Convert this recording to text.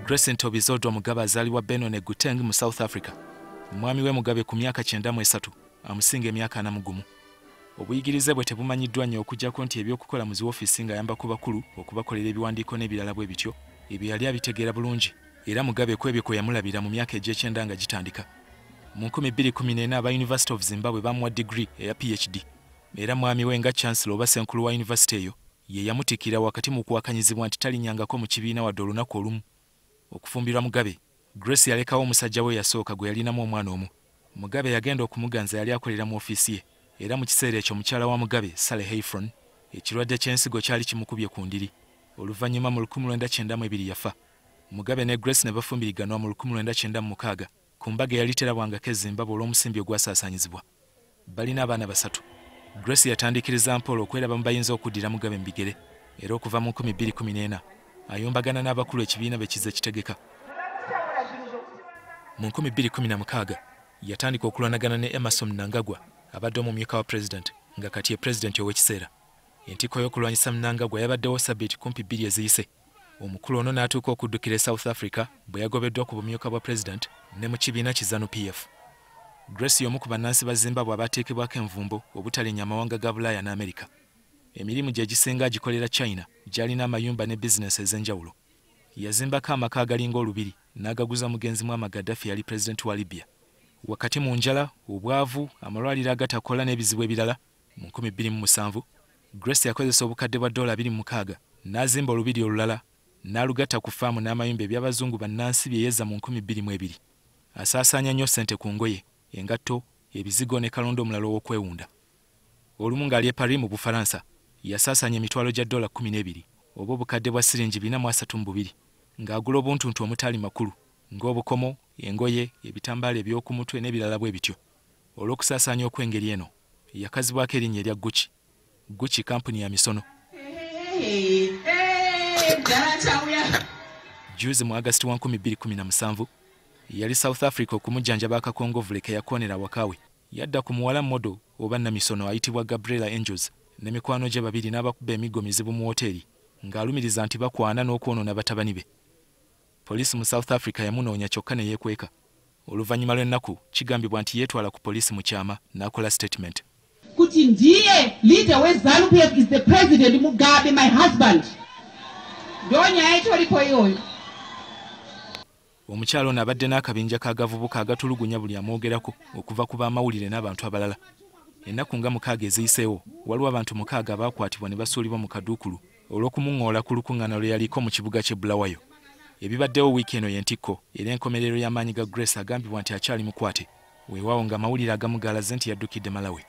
Grace Ntobizodwa Mugabe azaalibwa Benoni e Gauteng mu South Africa. Mwami we Mugabe ku myaka 93 amusinga emyaka 41. Obuyigirize bwe tebumanyiddwa nnyo okujjako nti ebyokukola mu ziwoofiisi ng'ayamba ku bakulu okubakolera ebiwandiiko n'ebirala bwe bityo ebyo yali abitegeera bulungi era Mugabe kwebyo kwe yamulabira mu myaka egy'ekyenda nga gitandika. Mu 2014 aba University of Zimbabwe bamuwa degree eya PhD era mwami we nga chancellor oba senkulu wa university eyo ye yamutikira wakati mu kuwakanyizibwa nti talinnyangako mu kibiina wadde olunaku olumu. Okufumbirwa Mugabe, Grace yalekawo omusajja we yasooka gwe yalinamu omwana omu. Mugabe yagenda okumuganza yali akolera mu ofiisi ye era mu kiseera ekyo mukyala wa Mugabe Sally Hayfron ekirwadde ky'ensigo kyali kimukubye ku ndiri. Oluvannyuma mu 1992 yafa. Mugabe ne Grace ne bafumbiriganwa mu 1996 ku mbaga yali terabwangako e Zimbabwe olw'omusimbi ogwasaasaanyizibwa. Balina abaana basatu. Grace yatandikiriza mpola okweraba mu bayinza okuddira Mugabe mu bigere era okuva mu 2014 ayombagana n'abakulu ekibiina be kize kitegeka. Mu 2016 yatandika okulwanagana ne Emerson Mnangagwa abadde omumyuka wa president nga kati ye president ow'ekiseera. Entiko y'okulwanyisa Mnangagwa yabaddewo sabbiiti kumpi 2 eziyise. Omukulu ono n'atuuka okuddukira e South Africa bwe yagobeddwa ku bumyuka bwa president ne mu kibiina ki ZANU-PF. Grace y'omu ku bannansi ba Zimbabwe abateekebwako envumbo obutalenya amawanga ga Bulaaya n'Amerika. Emirimu gye gisinga agikolera China gy'alina amayumba ne bizinesi ez'enjawulo. Yazimbako amaka agalinga olubiri n'agaguza mugenzi Muammar Gaddafi yali president wa Libya. Wakati mu njala, obwavu, amalwaliro agatakola n'ebizibu ebirala, mu 2007 Grace yakozesa obukadde bwa $26 n'azimba olubiri olulala n'alugatta ku faamu n'amayumba eby'abazungu bannansi bye yezza mu 2002. Asaasaanya nnyo ssente ku ngoye, engatto, ebizigo ne kalondo omulala ow'okwewunda. Olumu ng'ali e Paris mu Bufalansa yasaasaanya emitwalo gya $12 oba obukadde bwa siringi 432 ng'agula obuntuntu omutali makulu ng'obukomo, engoye, ebitambaala eby'oku mutwe n'ebirala bwe bityo. Olw'okusaasaanya okw'engeri eno yakazibwako erinnya erya Gucci. Gucci kampuni ya misono. Juzi mu August 2017 yali South Africa okumujjanjaba akakongovule ke yakonera wakawe. Yadda ku muwala modo oba namisono ayitibwa Gabriela Angels ne mikwano gye babiri n'abakuba emigo mizibu mu hoteri ng'alumiriza nti bakwana n'okwonoona batabani be. Poliisi mu South Africa yamunoonya kyokka ne yeekweka. Oluvannyuma lw'ennaku kigambibwa nti yeetwala ku poliisi mu kyama n'akola statement. Kuti ndiye leader we ZANU-PF is the president Mugabe, my husband. Donya echoliko yoyo. Omukyalo ono abadde n'akabinja k'agavubuka agatulugunya buli amwogerako okuva ku b'amawulire n'abantu abalala. Ennaku nga 6 eziyiseewo waliwo abantu 6 abaakwatibwa ne basuulibwa mu kaduukulu olw'okumuŋŋoola ku lukuŋŋaana lwe yaliko mu kibuga ky'e Bulawayo. Ebibaddewo wiiki eno y'entikko era enkomerero y'amaanyi ga Grace agambibwa nti akyali mukwate. Weewaawo ng'amawulire agamu galaze nti yaddukidde Malawi.